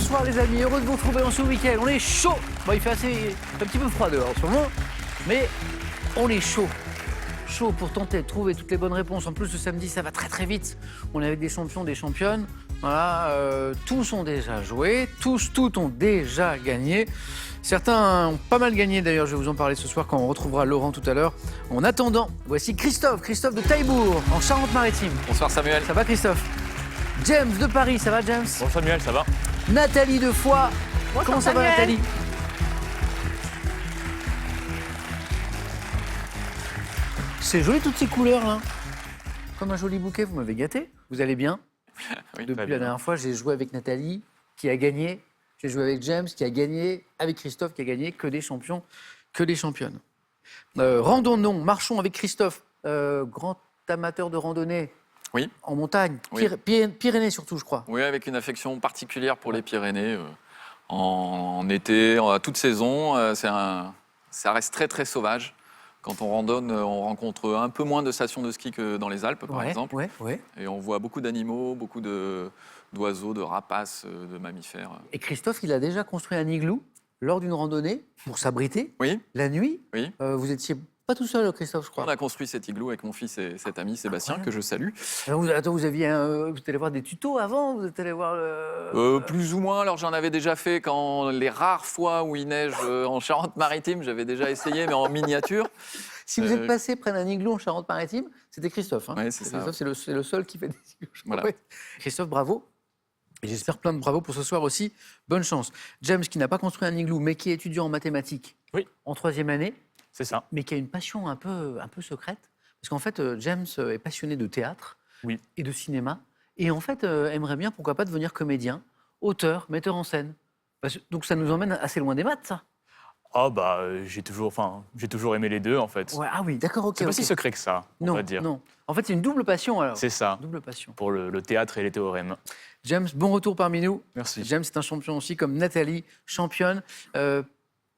Bonsoir les amis, heureux de vous retrouver en ce week-end. On est chaud. Bon, il fait un petit peu froid dehors en ce moment, mais on est chaud. Chaud pour tenter de trouver toutes les bonnes réponses. En plus, ce samedi, ça va très très vite. On est avec des champions, des championnes. Voilà, tous ont déjà joué, toutes ont déjà gagné. Certains ont pas mal gagné d'ailleurs, je vais vous en parler ce soir quand on retrouvera Laurent tout à l'heure. En attendant, voici Christophe de Taillebourg, en Charente-Maritime. Bonsoir Samuel. Ça va Christophe? James de Paris, ça va James? Bonjour Samuel, ça va? Nathalie de Foix. Comment ça va Nathalie? C'est joli toutes ces couleurs là. Comme un joli bouquet, vous m'avez gâté. Vous allez bien? Oui, Depuis la dernière fois, j'ai joué avec Nathalie qui a gagné. J'ai joué avec James qui a gagné, avec Christophe qui a gagné, que des champions, que des championnes. Randonnons, marchons avec Christophe, grand amateur de randonnée. Oui. En montagne, Oui. Pyrénées surtout, je crois. Oui, avec une affection particulière pour les Pyrénées. En été, à toute saison, ça reste très très sauvage. Quand on randonne, on rencontre un peu moins de stations de ski que dans les Alpes, par exemple. Ouais. Et on voit beaucoup d'animaux, beaucoup d'oiseaux, de rapaces, de mammifères. Et Christophe, il a déjà construit un igloo lors d'une randonnée pour s'abriter Oui, la nuit. oui. Vous étiez pas tout seul, Christophe, je crois. On a construit cet igloo avec mon fils et cet ami Sébastien, que je salue. Alors, vous êtes allé voir des tutos avant? Vous êtes allé voir le... Plus ou moins, alors j'en avais déjà fait quand les rares fois où il neige en Charente-Maritime, j'avais déjà essayé, mais en miniature. Si vous êtes passé près d'un igloo en Charente-Maritime, c'était Christophe. Hein. Ouais, c'est ça. Christophe, c'est le seul qui fait des igloos. Voilà. Ouais. Christophe, bravo. Et j'espère plein de bravo pour ce soir aussi. Bonne chance. James, qui n'a pas construit un igloo, mais qui est étudiant en mathématiques, Oui. en 3e année, C'est ça. mais qui a une passion un peu secrète. Parce qu'en fait, James est passionné de théâtre Oui. et de cinéma. Et en fait, aimerait bien, pourquoi pas, devenir comédien, auteur, metteur en scène. Donc ça nous emmène assez loin des maths, ça. Ah bah j'ai toujours aimé les deux en fait. Ouais, ah oui, d'accord, ok. C'est pas ok. si secret que ça, on Non, va dire. non. En fait, c'est une double passion, alors. C'est ça, Double passion. pour le théâtre et les théorèmes. James, bon retour parmi nous. Merci. James est un champion aussi, comme Nathalie, championne.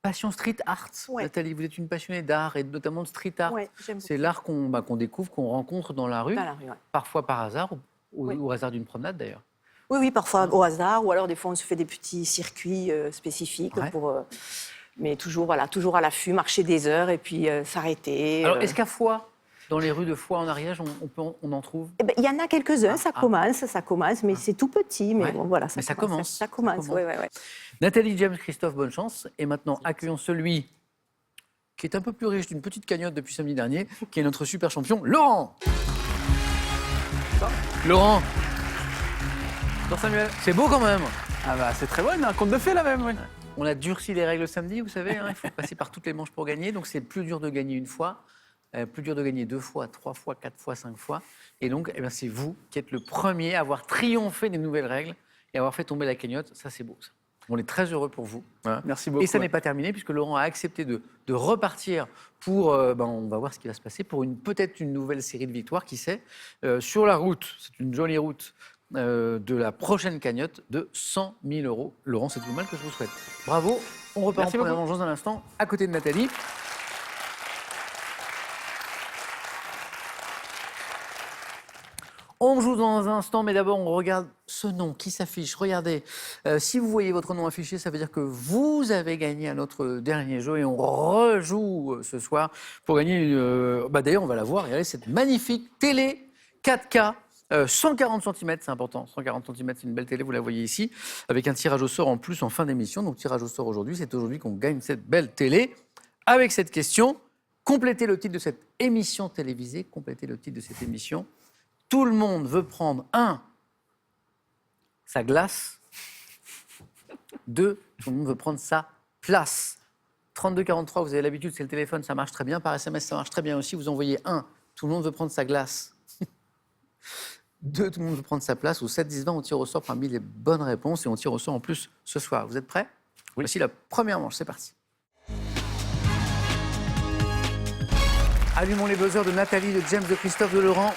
Passion street art. Ouais. Nathalie, vous êtes une passionnée d'art et notamment de street art. Ouais, j'aime C'est l'art qu'on découvre, qu'on rencontre dans la rue, dans la rue. Ouais. parfois par hasard, ou Oui. au hasard d'une promenade d'ailleurs. Oui, parfois au hasard, ou alors des fois on se fait des petits circuits spécifiques Ouais. mais toujours à l'affût, marcher des heures et puis s'arrêter. Alors, est-ce qu'à Foix, dans les rues de Foix en Ariège, on en trouve? Eh ben, il y en a quelques-uns, ça commence, mais c'est tout petit, mais Ouais. bon, voilà, Mais ça commence. Ça commence, oui. Nathalie, James, Christophe, bonne chance. Et maintenant, accueillons celui qui est un peu plus riche d'une petite cagnotte depuis samedi dernier, qui est notre super champion, Laurent. Laurent, Bonjour Samuel. c'est beau quand même. Ah bah c'est très bon, un conte de fées là même. Oui. On a durci les règles samedi, vous savez, hein, il faut passer par toutes les manches pour gagner. Donc c'est plus dur de gagner une fois, plus dur de gagner 2 fois, 3 fois, 4 fois, 5 fois. Et donc, eh bien, c'est vous qui êtes le premier à avoir triomphé des nouvelles règles et avoir fait tomber la cagnotte. Ça, c'est beau, ça. On est très heureux pour vous. Voilà. Merci beaucoup. Et ça n'est pas terminé puisque Laurent a accepté de repartir pour, on va voir ce qui va se passer, pour peut-être une nouvelle série de victoires, qui sait, sur la route, c'est une jolie route, de la prochaine cagnotte de 100 000 €. Laurent, c'est tout le mal que je vous souhaite. Bravo, on repart Merci en première beaucoup. manche dans un instant, à côté de Nathalie. On joue dans un instant, mais d'abord, on regarde ce nom qui s'affiche. Regardez, si vous voyez votre nom affiché, ça veut dire que vous avez gagné à notre dernier jeu et on rejoue ce soir pour gagner d'ailleurs, on va la voir. Regardez cette magnifique télé 4K. 140 cm, c'est important. 140 cm, c'est une belle télé, vous la voyez ici, avec un tirage au sort en plus en fin d'émission. Donc, tirage au sort aujourd'hui, c'est aujourd'hui qu'on gagne cette belle télé. Avec cette question, complétez le titre de cette émission télévisée. Complétez le titre de cette émission. Tout le monde veut prendre, 1, sa glace. 2, tout le monde veut prendre sa place. 32-43, vous avez l'habitude, c'est le téléphone, ça marche très bien. Par SMS, ça marche très bien aussi. Vous envoyez 1, tout le monde veut prendre sa glace. 2, tout le monde veut prendre sa place. Au 7-10-20, on tire au sort parmi les bonnes réponses et on tire au sort en plus ce soir. Vous êtes prêts? Oui. Voici la première manche, c'est parti. Allumons les buzzers de Nathalie, de James, de Christophe, de Laurent.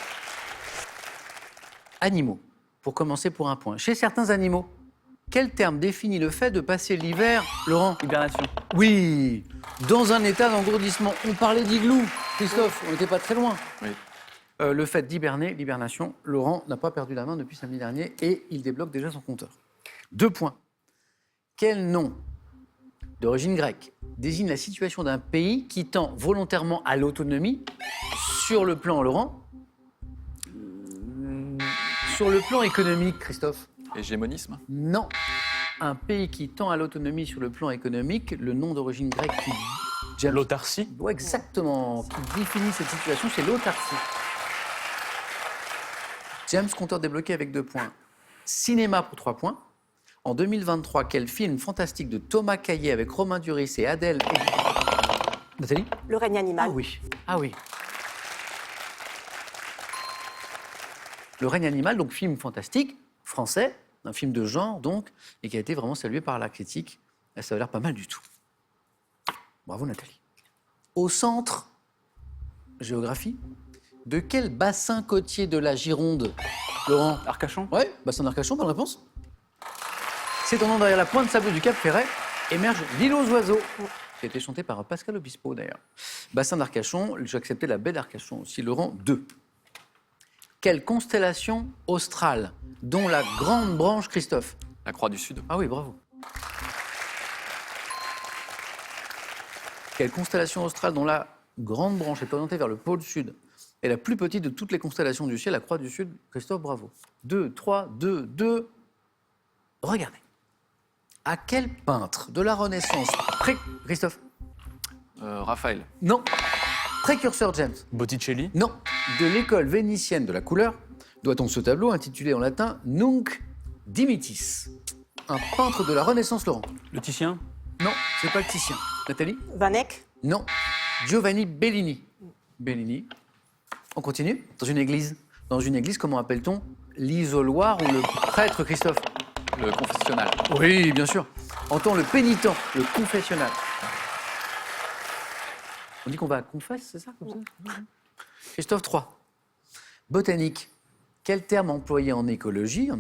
Animaux. Pour commencer, pour un point. Chez certains animaux, quel terme définit le fait de passer l'hiver, Laurent? Hibernation. Oui, dans un état d'engourdissement. On parlait d'igloo, Christophe, on n'était pas très loin. Oui. Le fait d'hiberner, l'hibernation, Laurent n'a pas perdu la main depuis samedi dernier et il débloque déjà son compteur. 2 points. Quel nom d'origine grecque désigne la situation d'un pays qui tend volontairement à l'autonomie sur le plan, Laurent, sur le plan économique, Christophe? Hégémonisme. Non. Un pays qui tend à l'autonomie sur le plan économique, le nom d'origine grecque qui... James. L'autarcie. Ouais, exactement. Qui définit cette situation, c'est l'autarcie. James, compteur débloqué avec 2 points. Cinéma pour 3 points. En 2023, quel film fantastique de Thomas Caillet avec Romain Duris et Adèle... Nathalie? Le règne animal. Ah oui. Ah oui. Le règne animal, donc film fantastique, français, un film de genre donc, et qui a été vraiment salué par la critique. Et ça a l'air pas mal du tout. Bravo Nathalie. Au centre, géographie, de quel bassin côtier de la Gironde, Laurent? Arcachon. Oui, bassin d'Arcachon, bonne réponse. S'étendant derrière la pointe sable du Cap Ferret, émerge l'île aux oiseaux, qui a été chanté par Pascal Obispo d'ailleurs. Bassin d'Arcachon, j'ai accepté la baie d'Arcachon aussi, Laurent 2. Quelle constellation australe, dont la grande branche, Christophe? La Croix du Sud. Ah oui, bravo. Quelle constellation australe dont la grande branche est orientée vers le pôle sud est la plus petite de toutes les constellations du ciel, la Croix du Sud? Christophe, bravo. 2, 3, 2, 2. Regardez. À quel peintre de la Renaissance Christophe? Raphaël. Non. Précurseur James? Botticelli. Non. De l'école vénitienne de la couleur doit-on ce tableau intitulé en latin Nunc Dimittis? Un peintre de la Renaissance, Laurent? Le Titien. Non, c'est pas le Titien. Nathalie? Van Eyck. Non. Giovanni Bellini. Bellini. On continue. Dans une église. Dans une église, comment appelle-t-on l'isoloir ou le prêtre, Christophe? Le confessionnal. Oui, bien sûr. Entend le pénitent, le confessionnal. On dit qu'on va à confesse, c'est ça, comme ça? Christophe 3. Botanique. Quel terme employé en écologie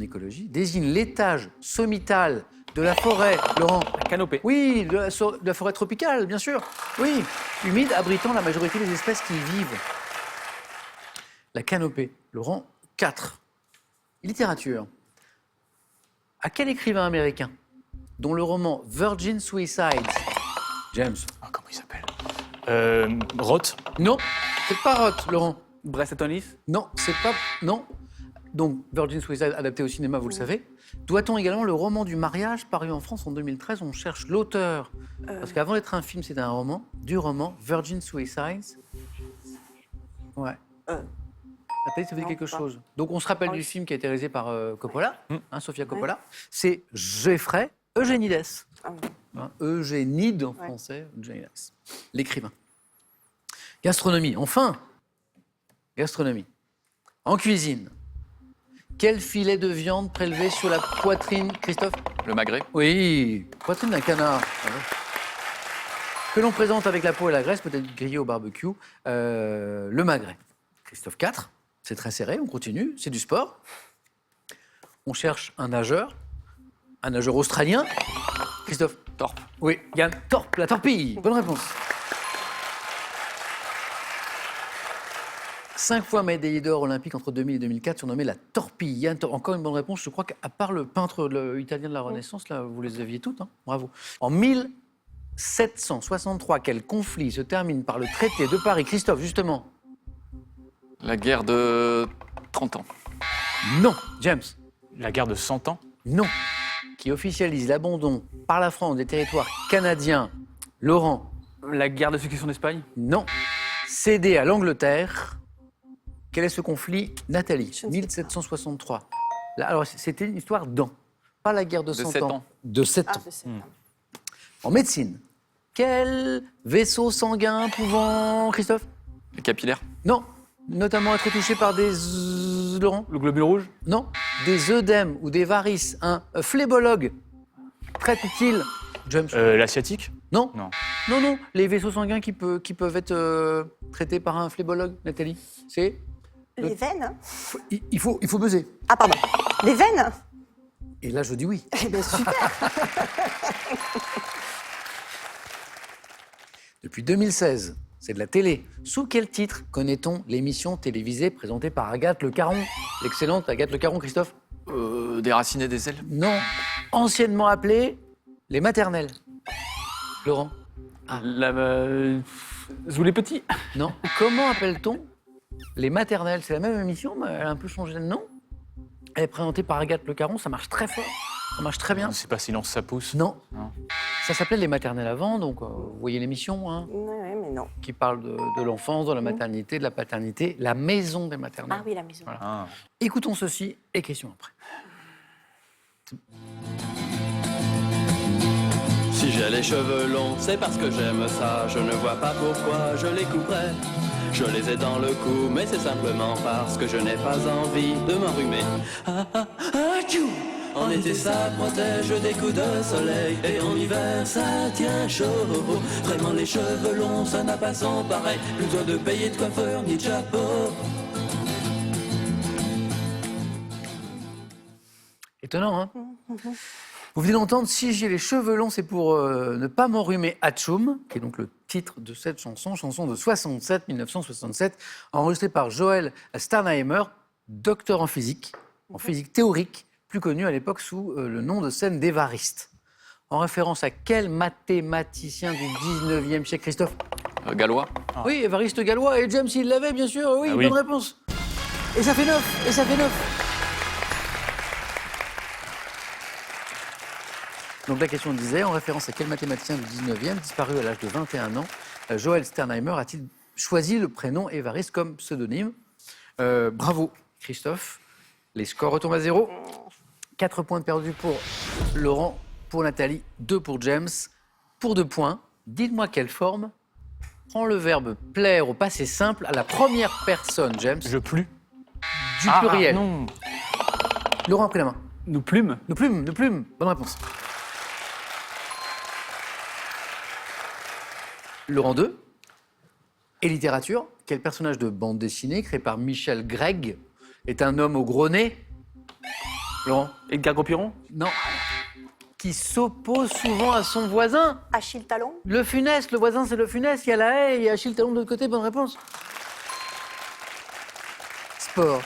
désigne l'étage sommital de la forêt, Laurent? La canopée. Oui, de la forêt tropicale, bien sûr. Oui, humide, abritant la majorité des espèces qui y vivent. La canopée, Laurent 4. Littérature. À quel écrivain américain, dont le roman Virgin Suicides, James? Ah, comment il s'appelle Roth. Non, c'est pas Roth, Laurent. Brest-Atonis. Non, c'est pas... Non. Donc, Virgin Suicide, adapté au cinéma, vous le savez. Doit-on également le roman du mariage, paru en France en 2013? On cherche l'auteur. Parce qu'avant d'être un film, c'était un roman. Du roman Virgin Suicides. Ouais. Nathalie, ça veut dire Non, quelque pas. chose. Donc, on se rappelle Ah du oui. film qui a été réalisé par Coppola, Sofia Coppola. C'est Geoffrey Eugénides. Ah oui. Eugénide en français, Eugénides. L'écrivain. Gastronomie, enfin. Gastronomie. En cuisine. Quel filet de viande prélevé sur la poitrine, Christophe? Le magret. Oui, poitrine d'un canard. Que l'on présente avec la peau et la graisse, peut-être grillé au barbecue. Le magret. Christophe 4. C'est très serré, on continue, c'est du sport. On cherche un nageur australien. Christophe? Torp. Oui, Yann Torp, la torpille. Bonne réponse. 5 fois médaillé d'or olympique entre 2000 et 2004, surnommé la torpille. Yann Torp, encore une bonne réponse. Je crois qu'à part le peintre italien de la Renaissance, là, vous les aviez toutes. Hein. Bravo. En 1763, quel conflit se termine par le traité de Paris? Christophe, justement. La guerre de 30 ans. Non. James? La guerre de 100 ans. Non. Qui officialise l'abandon par la France des territoires canadiens. Laurent? La guerre de succession d'Espagne. Non. Cédé à l'Angleterre. Quel est ce conflit, Nathalie? Je ne sais pas. 1763. Là, alors, c'était une histoire pas la guerre de 100 7 ans. ans. De 7 Ah, ans. je sais. En médecine, quel vaisseau sanguin pouvant, Christophe? Les capillaires. Non. Notamment être touché par des... Laurent? Le globule rouge. Non. Des œdèmes ou des varices. Un phlébologue. Traite-t-il, James? L'asiatique. Non. Non. Non, non. Les vaisseaux sanguins qui peuvent être traités par un phlébologue, Nathalie. C'est... Les veines, hein. Il faut buzzer. Ah, pardon. Les veines. Et là, je dis oui. Eh bien, super. Depuis 2016, c'est de la télé. Sous quel titre connaît-on l'émission télévisée présentée par Agathe Le Caron? L'excellente Agathe Le Caron, Christophe? Déraciner des ailes. Non. Anciennement appelée Les maternelles. Laurent? Zou les petits. Non. Comment appelle-t-on les maternelles? C'est la même émission, mais elle a un peu changé de nom. Elle est présentée par Agathe Le Caron, ça marche très fort. Ça marche très bien. C'est pas Silence ça pousse. Non. Non. Ça s'appelait Les maternelles avant, donc vous voyez l'émission, hein, Ouais, mais non. qui parle de l'enfance, de la maternité, de la paternité, la maison des maternelles. Ah oui, la maison. Voilà. Ah. Écoutons ceci et questions après. Si j'ai les cheveux longs, c'est parce que j'aime ça. Je ne vois pas pourquoi je les couperais. Je les ai dans le cou, mais c'est simplement parce que je n'ai pas envie de m'enrhumer. Ah, ah, ah, tchou. En été ça protège des coups de soleil et en hiver ça tient chaud. Vraiment les cheveux longs ça n'a pas son pareil. Plus besoin de payer de coiffeur ni de chapeau. Étonnant, hein? Vous venez d'entendre, si j'ai les cheveux longs, c'est pour ne pas m'enrhumer Atchoum, qui est donc le titre de cette chanson, chanson de 1967, enregistrée par Joël Sternheimer, docteur en physique théorique, plus connu à l'époque sous le nom de scène d'Évariste. En référence à quel mathématicien du 19e siècle, Christophe? Gallois. Oui, Évariste Galois, et James, il l'avait, bien sûr, oui, Ah oui. bonne réponse. Et ça fait 9, et ça fait 9. Donc la question disait, en référence à quel mathématicien du 19e, disparu à l'âge de 21 ans, Joël Sternheimer a-t-il choisi le prénom Évariste comme pseudonyme? Bravo Christophe. Les scores retombent à 0. 4 points de perdus pour Laurent, pour Nathalie, 2 pour James. Pour 2 points, dites-moi quelle forme prend le verbe plaire au passé simple à la première personne, James, Je plus. du pluriel. Non. Laurent a pris la main. Nous plumes. Nos plumes. Bonne réponse. Laurent 2. Et littérature. Quel personnage de bande dessinée créé par Michel Gregg est un homme au gros nez? Laurent? Edgar Gopiron. Non. Qui s'oppose souvent à son voisin. Achille Talon. Le Funès. Le voisin, c'est le Funès. Il y a la haie, il y a Achille Talon de l'autre côté. Bonne réponse. Sport.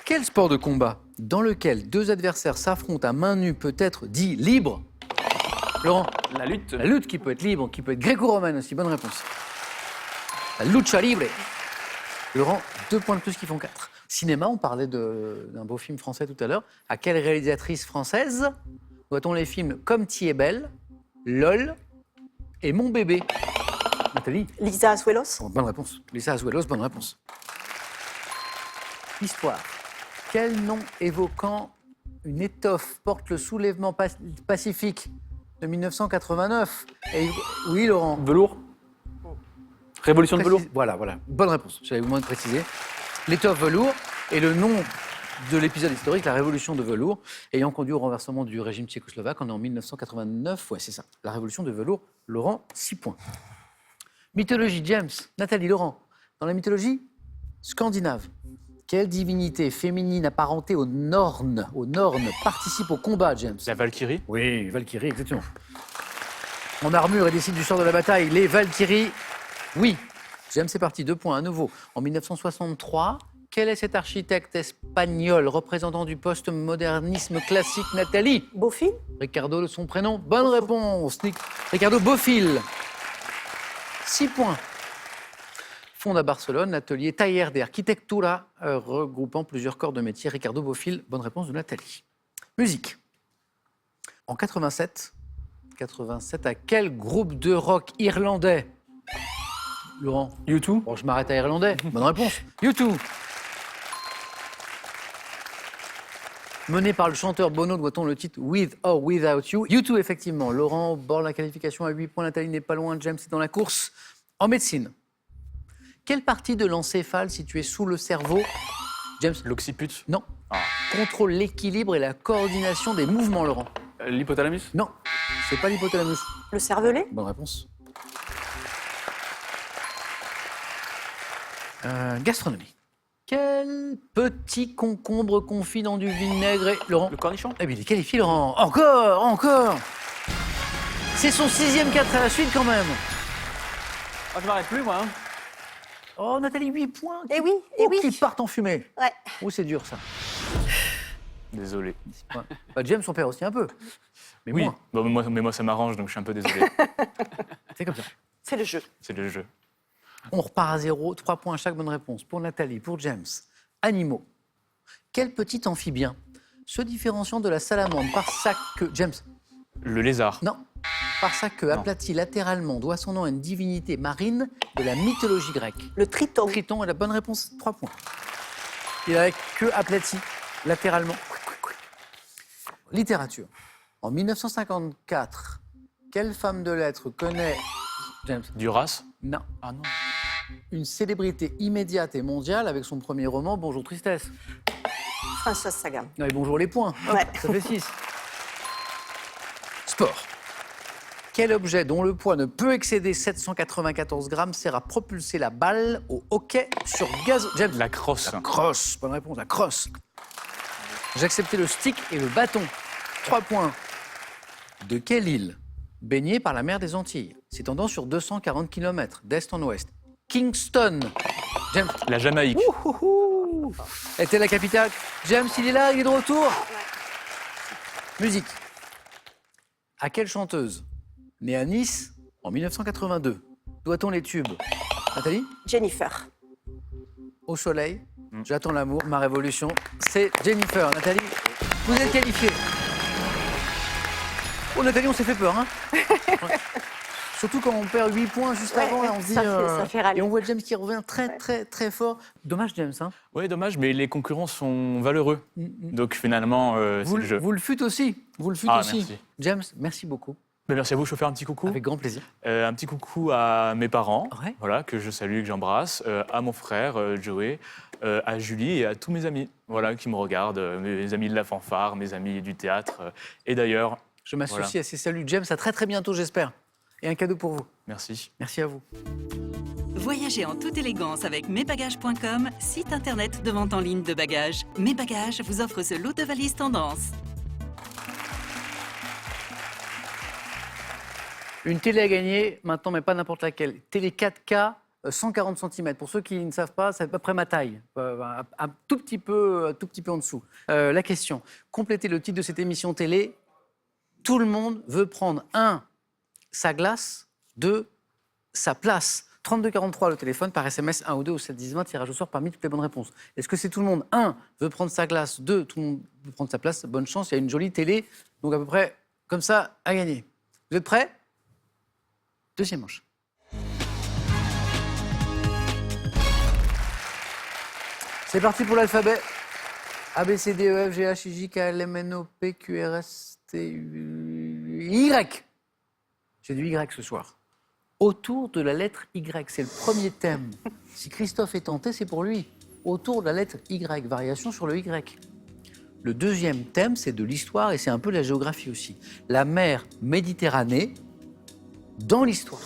Quel sport de combat dans lequel deux adversaires s'affrontent à main nue peut être dit libre? Laurent? La lutte. La lutte qui peut être libre, qui peut être gréco-romaine aussi. Bonne réponse. La lucha libre. Laurent, 2 points de plus qui font 4. Cinéma, on parlait d'un beau film français tout à l'heure. À quelle réalisatrice française doit-on les films Comme T'y es belle, LOL et Mon bébé? Nathalie? Lisa Azuelos. Bonne réponse. Lisa Azuelos, bonne réponse. Histoire. Quel nom évoquant une étoffe porte le soulèvement pacifique de 1989? Oui, Laurent. Velours. Révolution de velours. Voilà. Bonne réponse. J'avais besoin de préciser. L'étoffe velours est le nom de l'épisode historique, la révolution de velours, ayant conduit au renversement du régime tchécoslovaque. On est en 1989. Ouais, c'est ça. La révolution de velours. Laurent, 6 points. Mythologie, James. Nathalie, Laurent. Dans la mythologie scandinave, quelle divinité féminine apparentée aux Nornes participe au combat, James? La Valkyrie. Oui, Valkyrie, exactement. En armure et décide du sort de la bataille, les Valkyries, oui. James, c'est parti, 2 points à nouveau. En 1963, quel est cet architecte espagnol représentant du postmodernisme classique, Nathalie? Bofill. Ricardo, son prénom. Bonne réponse. Ricardo Bofill. 6 points. Fonde à Barcelone l'atelier Taller de Arquitectura, regroupant plusieurs corps de métier. Ricardo Bofill, bonne réponse de Nathalie. Musique. En 87, à quel groupe de rock irlandais? Laurent? U2. Bon, je m'arrête à irlandais. Bonne réponse. U2. Mené par le chanteur Bono, doit-on le titre With or Without You? U2, effectivement. Laurent borde la qualification à 8 points. Nathalie n'est pas loin. James est dans la course. En médecine. Quelle partie de l'encéphale située sous le cerveau? James? L'occiput. Non. Contrôle l'équilibre et la coordination des mouvements, Laurent. L'hypothalamus. Non. C'est pas l'hypothalamus. Le cervelet. Bonne réponse. Gastronomie. Quel petit concombre confit dans du vinaigre et... Laurent? Le cornichon. Eh bien, il est qualifié, Laurent. Encore. C'est son 6e 4 à la suite, quand même. Ah, je m'arrête plus, moi. Hein. Oh, Nathalie, 8 points. Eh oui. Qui partent en fumée. Ouais. Oh, c'est dur, ça. Désolé. 6 points. Bah, James, on perd aussi un peu. Mais Oui, moins. bon, mais moi ça m'arrange, donc je suis un peu désolé. C'est comme ça. C'est le jeu. C'est le jeu. On repart à 0, 3 points à chaque bonne réponse. Pour Nathalie, pour James. Animaux. Quel petit amphibien se différenciant de la salamandre par sa queue... James, Le lézard. non. Par sa queue aplatie latéralement doit son nom à une divinité marine de la mythologie grecque. Le triton. Triton est la bonne réponse, 3 points. Il a la queue aplatie latéralement. Littérature. En 1954, quelle femme de lettres connaît... James, Duras. non. Ah non. Une célébrité immédiate et mondiale avec son premier roman Bonjour Tristesse. Françoise Sagan. Non, et bonjour les points. Ouais. Ça fait 6. Sport. Quel objet dont le poids ne peut excéder 794 grammes sert à propulser la balle au hockey sur gazon? James. La crosse. La crosse. Bonne réponse, la crosse. J'acceptais le stick et le bâton. 3 points. De quelle île, baignée par la mer des Antilles, s'étendant sur 240 km d'est en ouest, Kingston, James, La Jamaïque. était la capitale. James, il est là, il est de retour. Musique. À quelle chanteuse, née à Nice en 1982, doit-on les tubes? Nathalie? Jennifer. Au soleil, j'attends l'amour, ma révolution, c'est Jennifer. Nathalie, vous êtes qualifiée. Oh Nathalie, on s'est fait peur, hein. Ouais. Surtout quand on perd 8 points juste Ouais, avant, là, on se dit... ça fait râler. et on voit James qui revient très fort. Dommage James, hein. Oui, dommage, mais les concurrents sont valeureux. Donc finalement, c'est Vous, le jeu. vous le fûtes aussi. Vous le fûtes Ah, aussi. merci. James, merci beaucoup. Ben, merci à vous, je peux faire un petit coucou. Avec grand plaisir. Un petit coucou à mes parents, Ouais. voilà, que je salue, que j'embrasse, à mon frère Joey, à Julie et à tous mes amis voilà, qui me regardent, mes amis de la fanfare, mes amis du théâtre. Et d'ailleurs, Je m'associe Voilà. à ces saluts. James, à très bientôt, j'espère. Et un cadeau pour vous. merci. Merci à vous. Voyagez en toute élégance avec mesbagages.com, site internet de vente en ligne de bagages. Mes Bagages vous offre ce lot de valises tendance. Une télé à gagner, maintenant, mais pas n'importe laquelle. Télé 4K, 140 cm. Pour ceux qui ne savent pas, c'est à peu près ma taille. Un tout petit peu en dessous. La question. Complétez le titre de cette émission télé. Tout le monde veut prendre 1. Sa glace, 2. Sa place. 3243 le téléphone, par SMS 1 ou 2 au 7 10 20, tirage au sort parmi toutes les bonnes réponses. Est-ce que c'est tout le monde? 1 veut prendre sa glace, 2 tout le monde veut prendre sa place. Bonne chance, il y a une jolie télé, donc à peu près comme ça à gagner. Vous êtes prêts? Deuxième manche. C'est parti pour l'alphabet. A, B, C, D, E, F, G, H, I, J, K, L, M, N, O, P, Q, R, S, T, U, Y. J'ai du Y ce soir. Autour de la lettre Y, c'est le premier thème. Si Christophe est tenté, c'est pour lui. Autour de la lettre Y, variation sur le Y. Le deuxième thème, c'est de l'histoire et c'est un peu la géographie aussi. La mer Méditerranée dans l'histoire.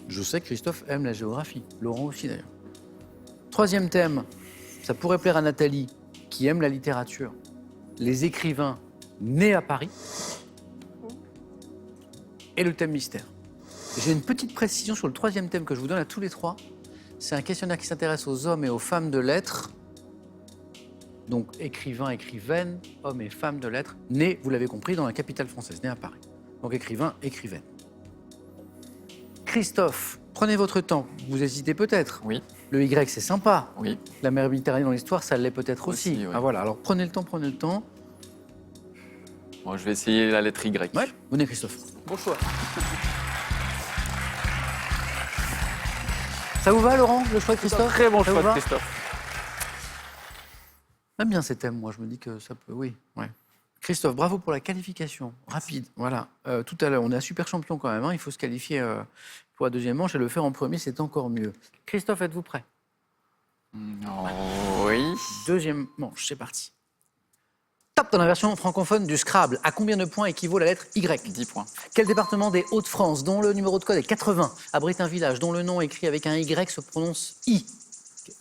Je sais que Christophe aime la géographie, Laurent aussi d'ailleurs. Troisième thème, ça pourrait plaire à Nathalie, qui aime la littérature. Les écrivains nés à Paris. Et le thème mystère. J'ai une petite précision sur le troisième thème que je vous donne à tous les trois. C'est un questionnaire qui s'intéresse aux hommes et aux femmes de lettres. Donc écrivains, écrivaines, hommes et femmes de lettres, nés, vous l'avez compris, dans la capitale française, nés à Paris. Donc écrivain, écrivaine. Christophe, prenez votre temps. Vous hésitez peut-être. Oui, Le Y, c'est sympa. oui. La mer Méditerranée dans l'histoire, ça l'est peut-être aussi. Aussi, oui. Ah voilà, alors prenez le temps, prenez le temps. Bon, je vais essayer la lettre Y. Ouais, venez Christophe. Bon choix. Ça vous va Laurent, le choix de Christophe? Très bon Ça vous choix de va? Christophe. J'aime bien ces thèmes, moi, je me dis que ça peut... Oui, ouais. Christophe, bravo pour la qualification rapide. Voilà, tout à l'heure, on est un super champion quand même, hein. Il faut se qualifier pour la deuxième manche et le faire en premier, c'est encore mieux. Christophe, êtes-vous prêt? Oui. Deuxième manche, c'est parti. Top dans la version francophone du Scrabble. À combien de points équivaut la lettre Y? 10 points. Quel département des Hauts-de-France, dont le numéro de code est 80, abrite un village dont le nom écrit avec un Y se prononce I?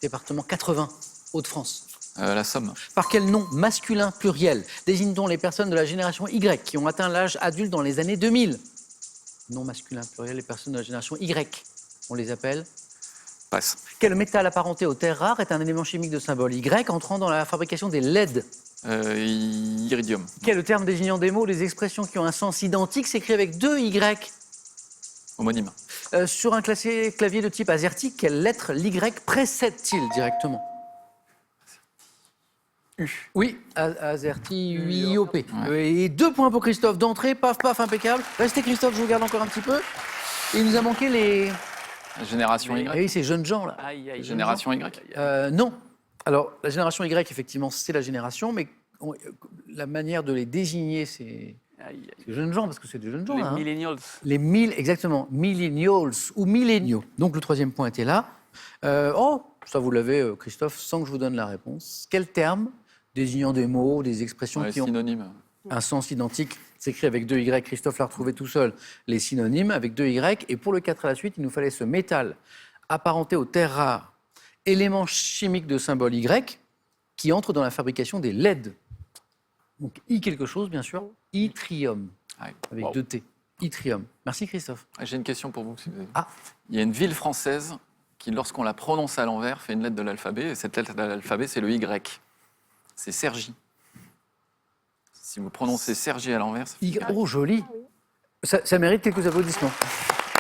Département 80, Hauts-de-France. La Somme. Par quel nom masculin pluriel désigne-t-on les personnes de la génération Y qui ont atteint l'âge adulte dans les années 2000? Nom masculin pluriel, les personnes de la génération Y. On les appelle Passe. Quel métal apparenté aux terres rares est un élément chimique de symbole Y entrant dans la fabrication des LED? Iridium. Quel est le terme désignant des mots ou des expressions qui ont un sens identique s'écrit avec 2 Y? Homonyme. Sur un clavier de type AZERTY, quelle lettre l'Y précède-t-il directement? Oui, AZERTY, UIOP. Et 2 points pour Christophe d'entrée, paf, paf, impeccable. Restez Christophe, je vous garde encore un petit peu. Et il nous a manqué les... Génération Y. Ah oui, ces jeunes gens là. Génération Y. Non. Alors, la génération Y, effectivement, c'est la génération, mais la manière de les désigner, c'est des jeunes gens, parce que c'est des jeunes gens. Les là, hein. millennials. Les exactement, millennials ou milléniaux. Donc, le 3e point était là. Ça vous l'avez, Christophe, sans que je vous donne la réponse. Quel terme désignant des mots, des expressions qui ont Synonyme. un sens identique s'écrit avec 2 Y. Christophe l'a retrouvé tout seul. Les synonymes avec 2 Y. Et pour le 4 à la suite, il nous fallait ce métal apparenté aux terres rares, élément chimique de symbole Y, qui entre dans la fabrication des LED. Donc, I quelque chose, bien sûr. Yttrium, Ouais. avec Wow. 2 T. Yttrium. Merci, Christophe. J'ai une question pour vous. Si vous avez... Ah. Il y a une ville française qui, lorsqu'on la prononce à l'envers, fait une lettre de l'alphabet. Et cette lettre de l'alphabet, c'est le Y. C'est Cergy. Si vous prononcez Cergy à l'envers, ça fait... Oh, joli. Ça mérite quelques applaudissements.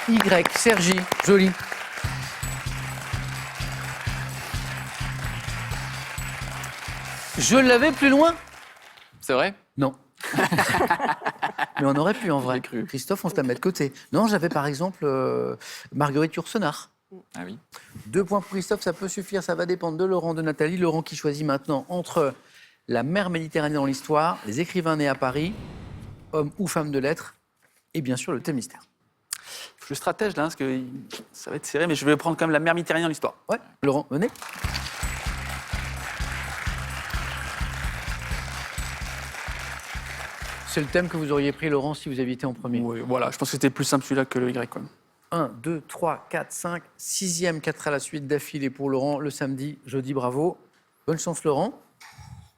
Y, Cergy, joli. Je l'avais plus loin? C'est vrai? Non. Mais on aurait pu en vrai. J'ai cru. Christophe, on se la met de côté. Non, j'avais par exemple Marguerite Yourcenar. Ah oui. 2 points pour Christophe, ça peut suffire, ça va dépendre de Laurent, de Nathalie. Laurent qui choisit maintenant entre la mer Méditerranée dans l'histoire, les écrivains nés à Paris, hommes ou femmes de lettres, et bien sûr le thème mystère. Je suis stratège là, parce que ça va être serré, mais je vais prendre quand même la mer Méditerranée dans l'histoire. Ouais, Laurent, venez. C'est le thème que vous auriez pris, Laurent, si vous aviez été en premier. Oui, voilà, je pense que c'était plus simple celui-là que le Y. Quoi. 1, 2, 3, 4, 5, 6e, 4 à la suite d'affilée pour Laurent, le samedi, jeudi, bravo. Bonne chance, Laurent.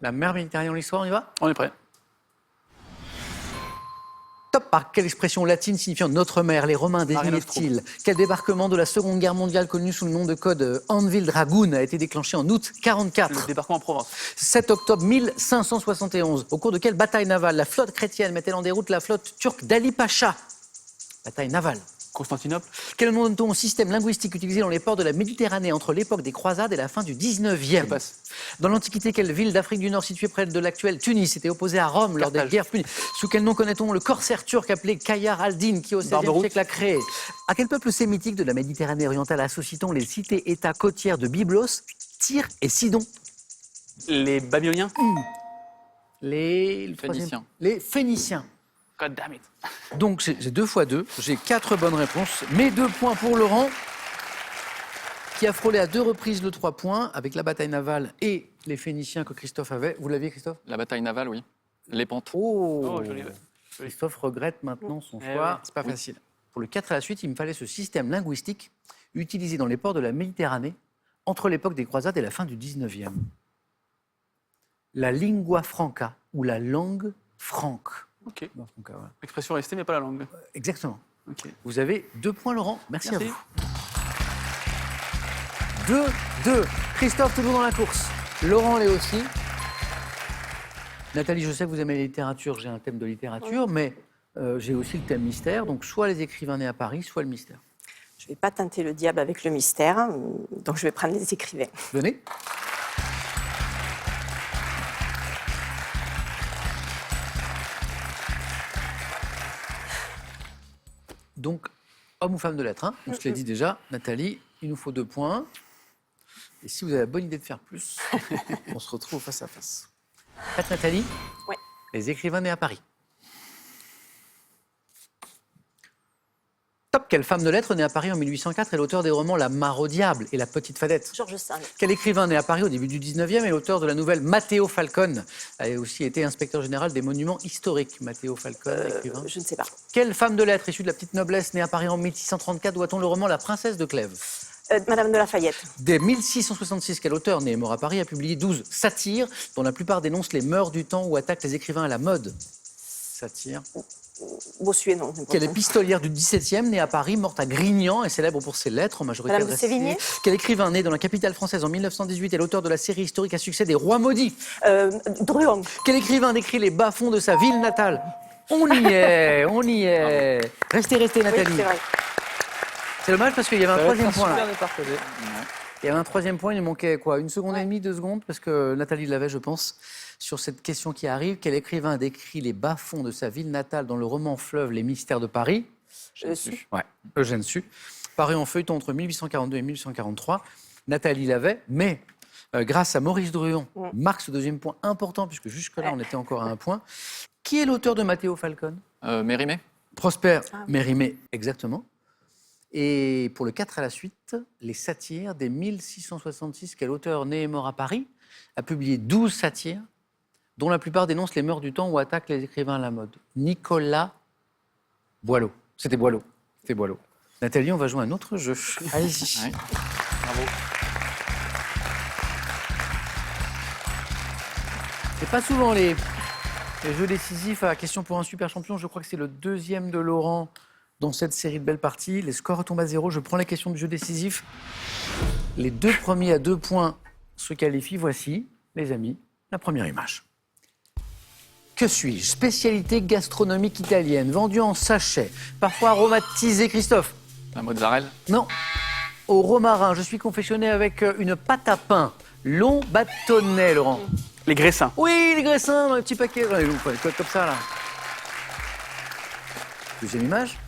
La mer Méditerranée dans l'histoire, on y va? On est prêt. Top. Par quelle expression latine signifiant notre mer les Romains désignaient-ils? Quel débarquement de la Seconde Guerre mondiale connu sous le nom de code Anvil Dragoon a été déclenché en août 44? Le débarquement en Provence. 7 octobre 1571. Au cours de quelle bataille navale la flotte chrétienne mettait en déroute la flotte turque d'Ali Pacha? Bataille navale. Constantinople. Quel nom donne-t-on au système linguistique utilisé dans les ports de la Méditerranée entre l'époque des croisades et la fin du 19e? passe. Dans l'Antiquité, quelle ville d'Afrique du Nord située près de l'actuelle Tunis était opposée à Rome lors des Carthage. guerres puniques? Sous quel nom connaît-on le corsaire turc appelé Kayar al-Din qui au XVIe Barberousse. siècle a créé? À quel peuple sémitique de la Méditerranée orientale associe-t-on les cités-États côtières de Byblos, Tyr et Sidon? Les Babyloniens. Les Phéniciens. Les Phéniciens. God damn it. Donc c'est 2 fois 2, j'ai 4 bonnes réponses, mais 2 points pour Laurent, qui a frôlé à 2 reprises le 3 points avec la bataille navale et les Phéniciens que Christophe avait. Vous l'aviez, Christophe? La bataille navale, oui. Les pentes. Oh, Oh, joli. Christophe regrette maintenant son Eh choix, oui. c'est pas facile. Pour le 4 à la suite, il me fallait ce système linguistique utilisé dans les ports de la Méditerranée entre l'époque des croisades et la fin du 19e. La lingua franca, ou la langue franque. Ok. Lingua franca, voilà. L'expression est restée, mais pas la langue. Exactement. Ok. Vous avez 2 points, Laurent. Merci. Merci. À vous. 2-2. Christophe, toujours dans la course. Laurent l'est aussi. Nathalie, je sais que vous aimez la littérature. J'ai un thème de littérature, mais j'ai aussi le thème mystère. Donc, soit les écrivains nés à Paris, soit le mystère. Je ne vais pas tenter le diable avec le mystère, donc je vais prendre les écrivains. Venez. Donc, homme ou femme de lettres, hein, on se l'a dit déjà. Nathalie, il nous faut 2 points. Et si vous avez la bonne idée de faire plus, on se retrouve face à face. Prête, Nathalie? Ouais. Les écrivains nés à Paris. Top. Quelle femme de lettres née à Paris en 1804 est l'auteur des romans La Mare au diable et La Petite Fadette? Georges Sand. Quel écrivain né à Paris au début du 19e est l'auteur de la nouvelle Matteo Falcone? A aussi été inspecteur général des monuments historiques. Matteo Falcone, écrivain. Je ne sais pas. Quelle femme de lettres issue de la petite noblesse née à Paris en 1634 doit-on le roman La Princesse de Clèves? Madame de Lafayette. Dès 1666, quel auteur, né et mort à Paris, a publié 12 satires, dont la plupart dénoncent les mœurs du temps ou attaquent les écrivains à la mode? Satire. Bossuet, non. Quelle est pistolière du XVIIe, née à Paris, morte à Grignan et célèbre pour ses lettres en majorité Madame de adressées. Sévigné. Quel écrivain né dans la capitale française en 1918 est l'auteur de la série historique à succès des Rois maudits. Druon. Quel écrivain décrit les bas-fonds de sa ville natale. On y est, on y est. Restez, Oui, Nathalie. c'est vrai. C'est dommage parce qu'il y avait un Ça va être troisième point. super Là. départagé. Il y avait un troisième point, il manquait quoi? Une seconde et demie, 2 secondes, parce que Nathalie l'avait, je pense, sur cette question qui arrive. Quel écrivain décrit les bas-fonds de sa ville natale dans le roman fleuve Les Mystères de Paris? Ouais, Eugène Sue. Paru en feuilleton entre 1842 et 1843. Nathalie l'avait, mais grâce à Maurice Druon, marque ce deuxième point important, puisque jusque-là, on était encore à un point. Qui est l'auteur de Matteo Falcone? Mérimée. Prosper Mérimée, exactement. Et pour le 4 à la suite, les satires dès 1666, quel auteur né et mort à Paris a publié 12 satires, dont la plupart dénoncent les mœurs du temps ou attaquent les écrivains à la mode. Nicolas Boileau. C'était Boileau. C'était Boileau. Nathalie, on va jouer un autre jeu. Allez-y. Ouais. Bravo. C'est pas souvent les jeux décisifs à question pour un super champion. Je crois que c'est le deuxième de Laurent dans cette série de belles parties. Les scores retombent à 0. Je prends les questions du jeu décisif. Les 2 premiers à 2 points se qualifient. Voici, les amis, la première image. Que suis-je? Spécialité gastronomique italienne, vendue en sachet, parfois aromatisée, Christophe? La mozzarella. Non. Au romarin, je suis confectionné avec une pâte à pain, long bâtonnet, Laurent. Les graissins. Oui, les graissins dans les petits paquets. Dans les loups, comme ça, là. Deuxième image.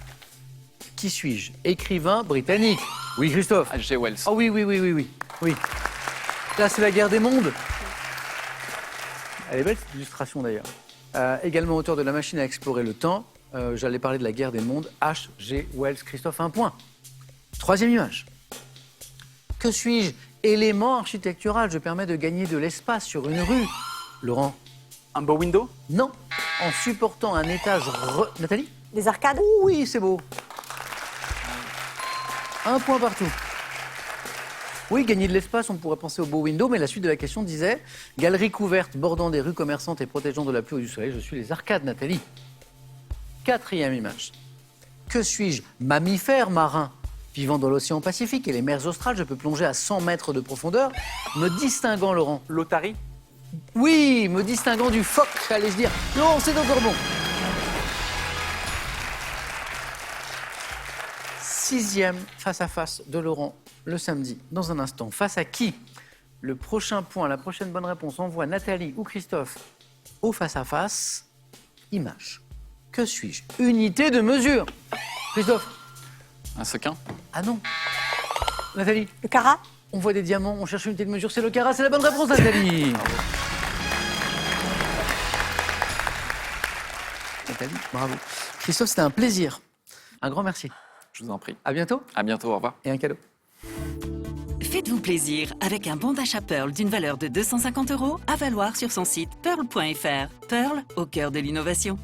Qui suis-je? Écrivain britannique. Oui, Christophe. H.G. Wells. Ah oui. Oui. Là, c'est la guerre des mondes. Elle est belle, cette illustration, d'ailleurs. Également auteur de La machine à explorer le temps. J'allais parler de la guerre des mondes. H.G. Wells. Christophe, 1 point. Troisième image. Que suis-je? Élément architectural. Je permets de gagner de l'espace sur une rue. Laurent? Un beau window. Non. En supportant un étage... Nathalie? Des arcades. Oui, c'est beau. 1 point partout. Oui, gagner de l'espace, on pourrait penser au beau window, mais la suite de la question disait « Galerie couverte, bordant des rues commerçantes et protégeant de la pluie ou du soleil, je suis les arcades, Nathalie. » Quatrième image. Que suis-je? Mammifère marin. Vivant dans l'océan Pacifique et les mers australes, je peux plonger à 100 mètres de profondeur. Me distinguant, Laurent. L'otarie. Oui, me distinguant du phoque, allais-je dire. Non, c'est encore bon. 6e face-à-face de Laurent le samedi. Dans un instant, face à qui? Le prochain point, la prochaine bonne réponse envoie Nathalie ou Christophe au face-à-face. Image. Que suis-je? Unité de mesure. Christophe? Un sequin. Ah non. Nathalie? Le carat. On voit des diamants, on cherche une unité de mesure, c'est le carat, c'est la bonne réponse, Nathalie. Nathalie, bravo. Christophe, c'était un plaisir. Un grand merci. Je vous en prie. À bientôt. À bientôt, au revoir. Et un cadeau. Faites-vous plaisir avec un bon d'achat Pearl d'une valeur de 250 € à valoir sur son site pearl.fr. Pearl, au cœur de l'innovation.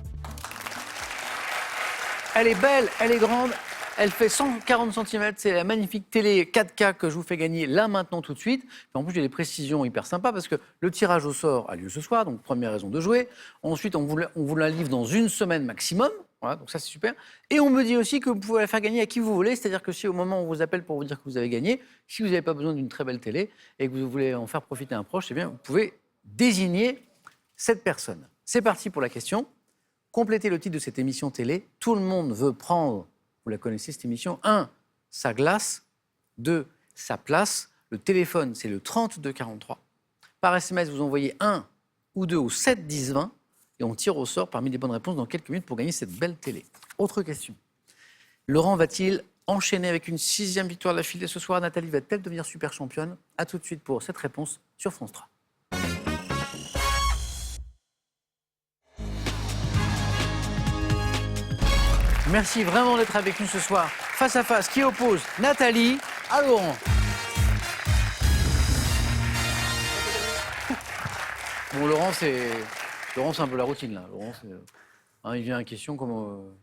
Elle est belle, elle est grande, elle fait 140 cm, c'est la magnifique télé 4K que je vous fais gagner là maintenant tout de suite. Et en plus, j'ai des précisions hyper sympas parce que le tirage au sort a lieu ce soir, donc première raison de jouer. Ensuite, on vous la livre dans 1 semaine maximum. Voilà, donc ça c'est super. Et on me dit aussi que vous pouvez la faire gagner à qui vous voulez, c'est-à-dire que si au moment où on vous appelle pour vous dire que vous avez gagné, si vous n'avez pas besoin d'une très belle télé et que vous voulez en faire profiter un proche, eh bien vous pouvez désigner cette personne. C'est parti pour la question. Complétez le titre de cette émission télé. Tout le monde veut prendre, vous la connaissez cette émission, 1, sa glace, 2, sa place. Le téléphone, c'est le 3243. Par SMS, vous envoyez 1 ou 2 au 7 10 20 et on tire au sort parmi les bonnes réponses dans quelques minutes pour gagner cette belle télé. Autre question. Laurent va-t-il enchaîner avec une 6e victoire d'affilée ce soir? Nathalie va-t-elle devenir super championne? A tout de suite pour cette réponse sur France 3. Merci vraiment d'être avec nous ce soir. Face à face, qui oppose Nathalie à Laurent. Bon, Laurent, c'est un peu la routine, là. Laurent, il vient à question comme...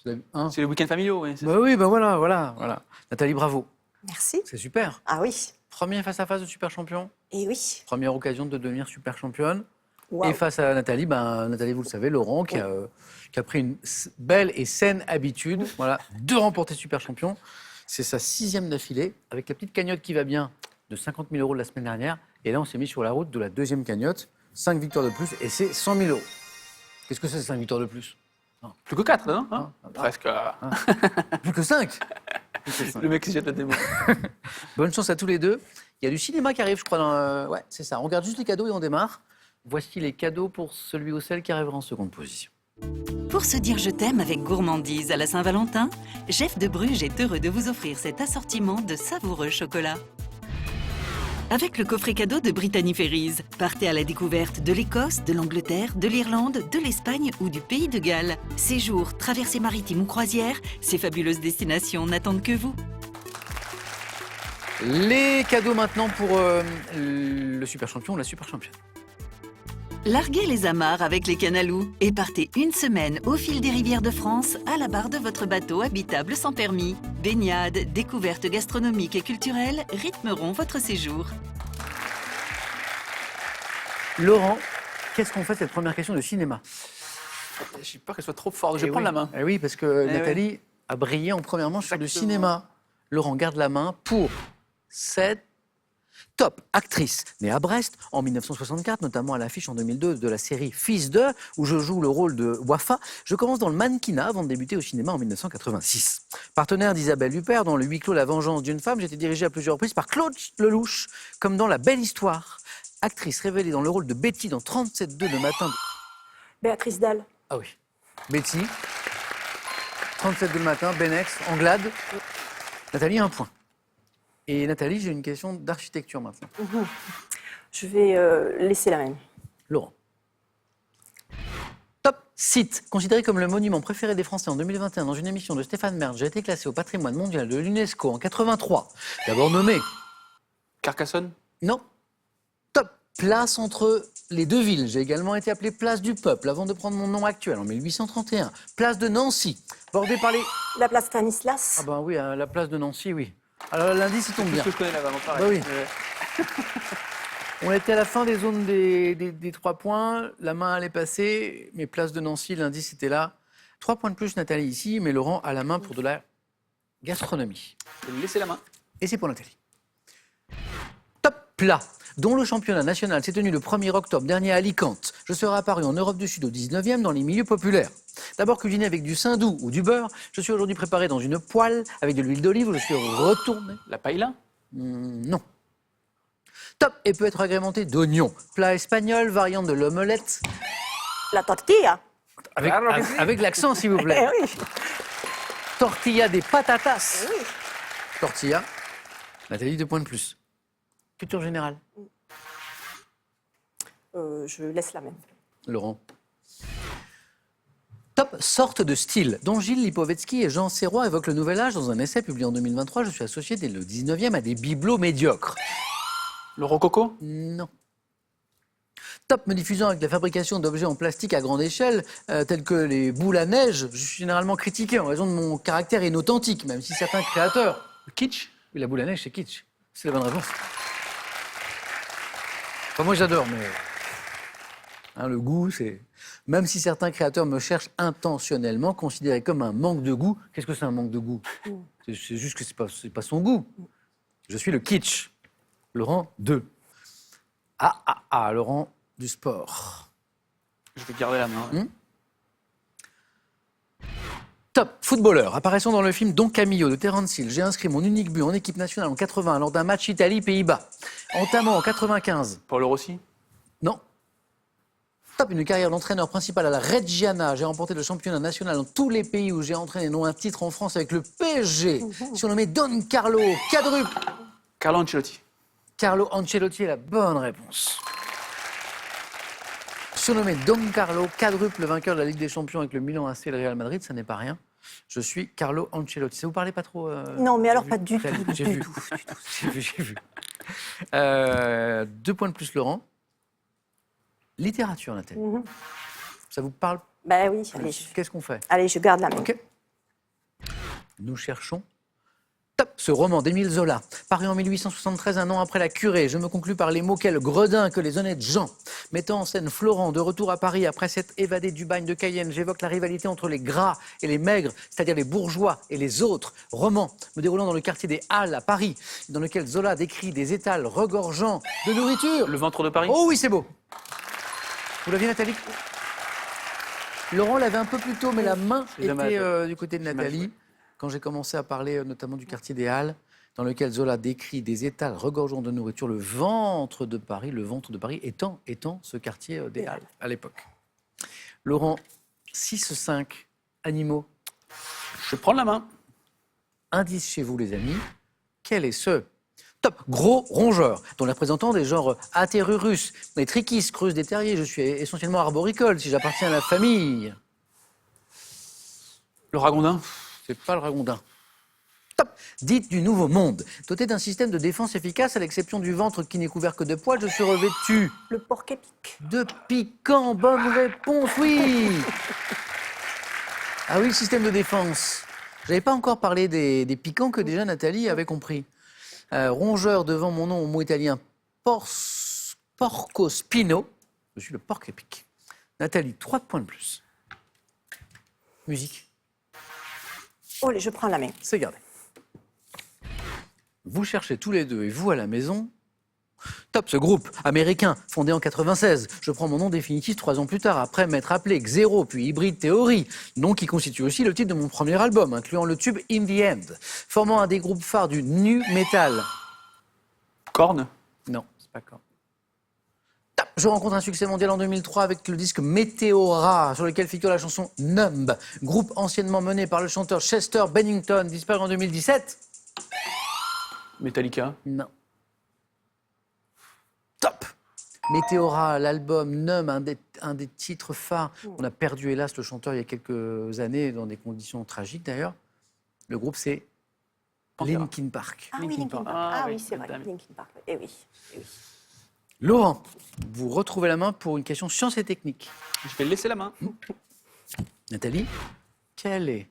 C'est le week-end familial, oui. Oui, voilà. Nathalie, bravo. Merci. C'est super. Ah oui. Premier face-à-face de super champion. Et oui. Première occasion de devenir super championne. Waouh. Et face à Nathalie, Nathalie, vous le savez, Laurent, qui a pris une belle et saine habitude, voilà, de remporter Super Champion. C'est sa 6e d'affilée, avec la petite cagnotte qui va bien de 50 000 € de la semaine dernière. Et là, on s'est mis sur la route de la 2e cagnotte, 5 victoires de plus, et c'est 100 000 €. Qu'est-ce que c'est, 5 victoires de plus? Plus que 4, non Ah, Presque. Plus que 5. Le mec qui se jette la démo. Bonne chance à tous les deux. Il y a du cinéma qui arrive, je crois. Ouais, c'est ça. On regarde juste les cadeaux et on démarre. Voici les cadeaux pour celui ou celle qui arrivera en seconde position. Pour se dire je t'aime avec gourmandise à la Saint-Valentin, Jeff de Bruges est heureux de vous offrir cet assortiment de savoureux chocolats. Avec le coffret cadeau de Brittany Ferries, partez à la découverte de l'Écosse, de l'Angleterre, de l'Irlande, de l'Espagne ou du Pays de Galles. Séjours, traversées maritimes ou croisières, ces fabuleuses destinations n'attendent que vous. Les cadeaux maintenant pour le super champion ou la super championne. Larguez les amarres avec les canalous et partez une semaine au fil des rivières de France à la barre de votre bateau habitable sans permis. Baignades, découvertes gastronomiques et culturelles rythmeront votre séjour. Laurent, qu'est-ce qu'on fait de cette première question de cinéma? J'ai peur qu'elle soit trop forte. Je vais prendre la main. Eh oui, parce que Eh Nathalie a brillé en première manche sur du Exactement. cinéma. Laurent garde la main pour cette top actrice née à Brest en 1964, notamment à l'affiche en 2002 de la série Fils de, où je joue le rôle de Wafa. Je commence dans le mannequinat avant de débuter au cinéma en 1986. Partenaire d'Isabelle Huppert dans le huis clos La vengeance d'une femme, j'ai été dirigé à plusieurs reprises par Claude Lelouch, comme dans La Belle Histoire. Actrice révélée dans le rôle de Betty dans 37.2 le matin. Béatrice Dalle. Ah oui, Betty, 37 le matin, Benex, Anglade. Nathalie, 1 point. Et Nathalie, j'ai une question d'architecture maintenant. Je vais laisser la même. Laurent. Top site, considéré comme le monument préféré des Français en 2021 dans une émission de Stéphane Bern, j'ai été classé au patrimoine mondial de l'UNESCO en 83. D'abord nommé. Carcassonne. Non. Top place entre les deux villes. J'ai également été appelé place du peuple avant de prendre mon nom actuel en 1831. Place de Nancy, bordée par les... La place Stanislas. Ah ben oui, la place de Nancy, oui. Alors l'indice, il tombe Tout bien. ce que je connais là-bas, pareil. Bah oui. On était à la fin des zones des 3 points. La main allait passer, mais place de Nancy, l'indice était là. 3 points de plus, Nathalie, ici, mais Laurent a la main pour de la gastronomie. Je vais lui laisser la main. Et c'est pour Nathalie. Top plat, dont le championnat national s'est tenu le 1er octobre dernier à Alicante. Je serai apparu en Europe du Sud au 19e dans les milieux populaires. D'abord cuisiné avec du saindoux ou du beurre, je suis aujourd'hui préparé dans une poêle avec de l'huile d'olive où je suis retourné. La paella. Non. Top et peut être agrémenté d'oignons. Plat espagnol, variante de l'omelette. La tortilla. Avec l'accent, s'il vous Eh plaît. oui. Tortilla des patatas. Eh oui. Tortilla. Nathalie, 2 points de plus. Culture générale. Je laisse la même. Laurent. Top sorte de style, dont Gilles Lipovetsky et Jean Serrois évoquent le nouvel âge dans un essai publié en 2023. Je suis associé dès le 19e à des bibelots médiocres. Le rococo. Non. Top me diffusant avec la fabrication d'objets en plastique à grande échelle, tels que les boules à neige. Je suis généralement critiqué en raison de mon caractère inauthentique, même si certains créateurs... Le kitsch. Oui, la boule à neige, c'est kitsch. C'est la bonne réponse. Enfin, moi, j'adore, mais... Hein, le goût, c'est... Même si certains créateurs me cherchent intentionnellement, considéré comme un manque de goût. Qu'est-ce que c'est un manque de goût? C'est juste que c'est pas son goût. Je suis le kitsch. Laurent, 2. Laurent, du sport. Je vais garder la main. Top footballeur, apparaissant dans le film Don Camillo de Terence Hill, j'ai inscrit mon unique but en équipe nationale en 80 lors d'un match Italie-Pays-Bas. Entamant en 95. Paolo Rossi. Non. Top, une carrière d'entraîneur principal à la Reggiana. J'ai remporté le championnat national dans tous les pays où j'ai entraîné, non un titre en France avec le PSG. Surnommé Don Carlo, quadruple. Carlo Ancelotti. Carlo Ancelotti est la bonne réponse. Surnommé Don Carlo, quadruple vainqueur de la Ligue des Champions avec le Milan AC et le Real Madrid, ça n'est pas rien. Je suis Carlo Ancelotti. Ça vous parlait pas trop Non, mais alors j'ai pas vu. du tout. J'ai du vu. tout, du tout. J'ai vu. 2 points de plus, Laurent. Littérature, Nathalie. Ça vous parle? Ben oui, allez, Qu'est-ce qu'on fait? allez, je garde la même. Ok. Nous cherchons. Top, ce roman d'Émile Zola, paru en 1873, un an après La Curée. Je me conclus par les mots quel gredin que les honnêtes gens. Mettant en scène Florent, de retour à Paris après s'être évadé du bagne de Cayenne, j'évoque la rivalité entre les gras et les maigres, c'est-à-dire les bourgeois et les autres. Roman me déroulant dans le quartier des Halles à Paris, dans lequel Zola décrit des étals regorgeants de nourriture. Le ventre de Paris. Oh oui, c'est beau. Vous l'aviez, Nathalie? Laurent l'avait un peu plus tôt, mais la main C'est dommage. était du côté de C'est mal Nathalie. joué. Quand j'ai commencé à parler notamment du quartier des Halles, dans lequel Zola décrit des étals regorgeants de nourriture, le ventre de Paris étant ce quartier des Halles à l'époque. Laurent, 6-5 animaux. Je prends la main. Indice chez vous, les amis. Quel est ce top gros rongeur, dont les représentants des genres Aterurus, les trichis, creusent des terriers. Je suis essentiellement arboricole si j'appartiens à la famille. Le ragondin. C'est pas le ragondin. Top. Dites du Nouveau Monde. Doté d'un système de défense efficace, à l'exception du ventre qui n'est couvert que de poils, je suis revêtu Le porc-épic. de piquants. Bonne réponse, oui. Ah oui, système de défense. Je n'avais pas encore parlé des piquants que déjà Nathalie avait compris. Rongeur devant mon nom au mot italien porco spino. Je suis le porc-épic. Nathalie, 3 points de plus. Musique. Oh, je prends la main. C'est gardé. Vous cherchez tous les deux et vous à la maison. Top, ce groupe américain fondé en 96. Je prends mon nom définitif 3 ans plus tard, après m'être appelé Xero, puis Hybrid Theory, nom qui constitue aussi le titre de mon premier album, incluant le tube In the End, formant un des groupes phares du nu metal. Corne. Non, c'est pas quand. Top, je rencontre un succès mondial en 2003 avec le disque Meteora, sur lequel figure la chanson Numb, groupe anciennement mené par le chanteur Chester Bennington, disparu en 2017. Metallica. Non. Top. Meteora, l'album Numb, un des titres phares. On a perdu, hélas, le chanteur il y a quelques années, dans des conditions tragiques d'ailleurs. Le groupe, c'est Pantera. Linkin Park. Ah oui, Linkin Linkin Park. Park. Ah Ah oui, oui, c'est vrai. évidemment. Linkin Park. Eh oui. Eh oui. Laurent, vous retrouvez la main pour une question science et technique. Je vais laisser la main. Nathalie, quel est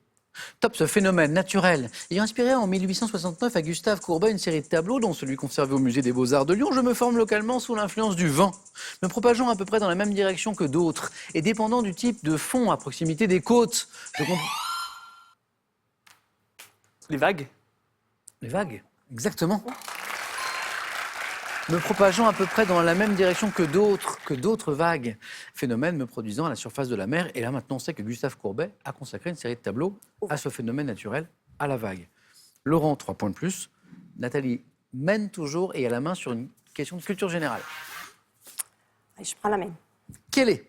top ce phénomène naturel ayant inspiré en 1869 à Gustave Courbet une série de tableaux, dont celui conservé au musée des Beaux-Arts de Lyon. Je me forme localement sous l'influence du vent, me propageant à peu près dans la même direction que d'autres et dépendant du type de fond à proximité des côtes. Les vagues. Les vagues, exactement. Me propageant à peu près dans la même direction que d'autres vagues. Phénomène me produisant à la surface de la mer. Et là, maintenant, on sait que Gustave Courbet a consacré une série de tableaux à ce phénomène naturel, à la vague. Laurent, 3 points de plus. Nathalie mène toujours et a la main sur une question de culture générale. Allez, je prends la main. Quelle est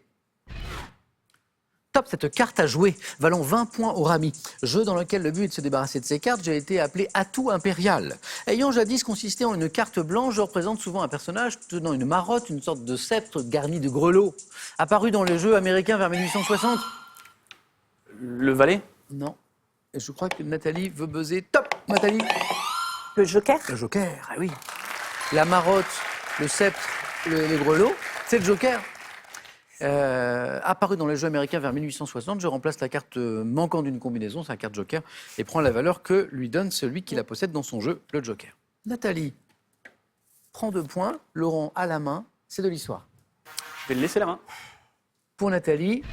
top cette carte à jouer, valant 20 points au Rami. Jeu dans lequel le but est de se débarrasser de ces cartes, j'ai été appelé atout impérial. Ayant jadis consisté en une carte blanche, je représente souvent un personnage tenant une marotte, une sorte de sceptre garni de grelots. Apparu dans les jeux américains vers 1860. Le valet. Non. Et je crois que Nathalie veut buzzer. Top, Nathalie. Le joker. Le Joker, ah oui. La marotte, le sceptre, les grelots, c'est le Joker. Apparu dans les jeux américains vers 1860, je remplace la carte manquant d'une combinaison, sa carte Joker, et prend la valeur que lui donne celui qui la possède dans son jeu, le Joker. Nathalie prend 2 points, Laurent à la main, c'est de l'histoire. Je vais laisser la main. Pour Nathalie,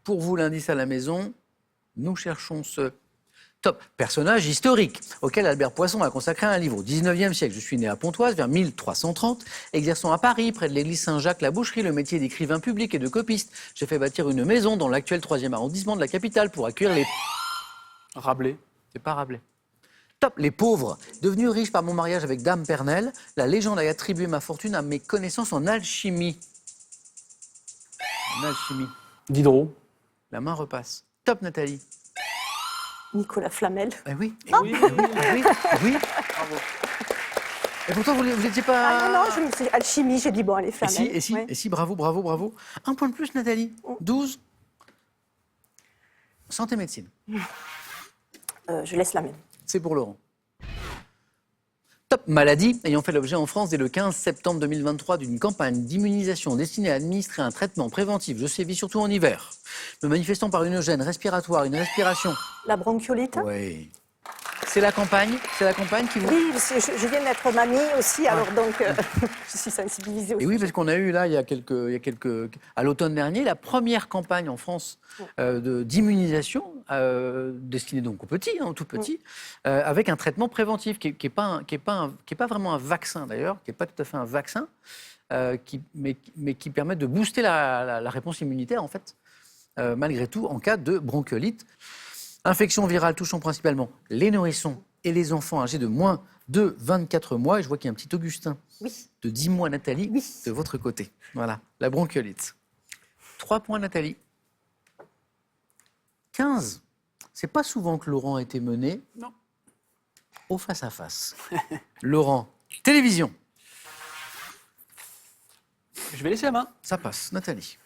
pour vous l'indice à la maison, nous cherchons ce top personnage historique auquel Albert Poisson a consacré un livre au 19e siècle. Je suis né à Pontoise vers 1330, exerçant à Paris, près de l'église Saint-Jacques-la-Boucherie, le métier d'écrivain public et de copiste. J'ai fait bâtir une maison dans l'actuel 3e arrondissement de la capitale pour accueillir les... Rabelais. C'est pas Rabelais. Top, les pauvres. Devenu riche par mon mariage avec Dame Pernelle, la légende a attribué ma fortune à mes connaissances en alchimie. En alchimie. Diderot. La main repasse. Top, Nathalie. Nicolas Flamel. Eh oui. Oui. Oui, oui. Et pourtant, vous n'étiez pas... Ah non, non, c'est alchimie, j'ai dit bon, allez, Et Flamel. si, et si, Ouais. et si, bravo, bravo, bravo. 1 point de plus, Nathalie. 12. Santé médecine. Je laisse la main. C'est pour Laurent. Top maladie, ayant fait l'objet en France dès le 15 septembre 2023 d'une campagne d'immunisation destinée à administrer un traitement préventif. Je sévis surtout en hiver. Me manifestant par une gêne respiratoire, une respiration. La bronchiolite. Oui. C'est la campagne qui vous... Oui, parce que je viens d'être mamie aussi, alors donc je suis sensibilisée aussi. Et oui, parce qu'on a eu là, il y a quelques, à l'automne dernier, la première campagne en France d'immunisation destinée donc aux petits, aux tout petits, avec un traitement préventif qui est pas vraiment un vaccin d'ailleurs, qui est pas tout à fait un vaccin, mais qui permet de booster la réponse immunitaire en fait, malgré tout en cas de bronchiolite. Infection virale touchant principalement les nourrissons et les enfants âgés de moins de 24 mois. Et je vois qu'il y a un petit Augustin de 10 mois, Nathalie, de votre côté. Voilà, la bronchiolite. 3 points, Nathalie. 15. C'est pas souvent que Laurent a été mené au face-à-face. Laurent, télévision. Je vais laisser la main. Ça passe, Nathalie.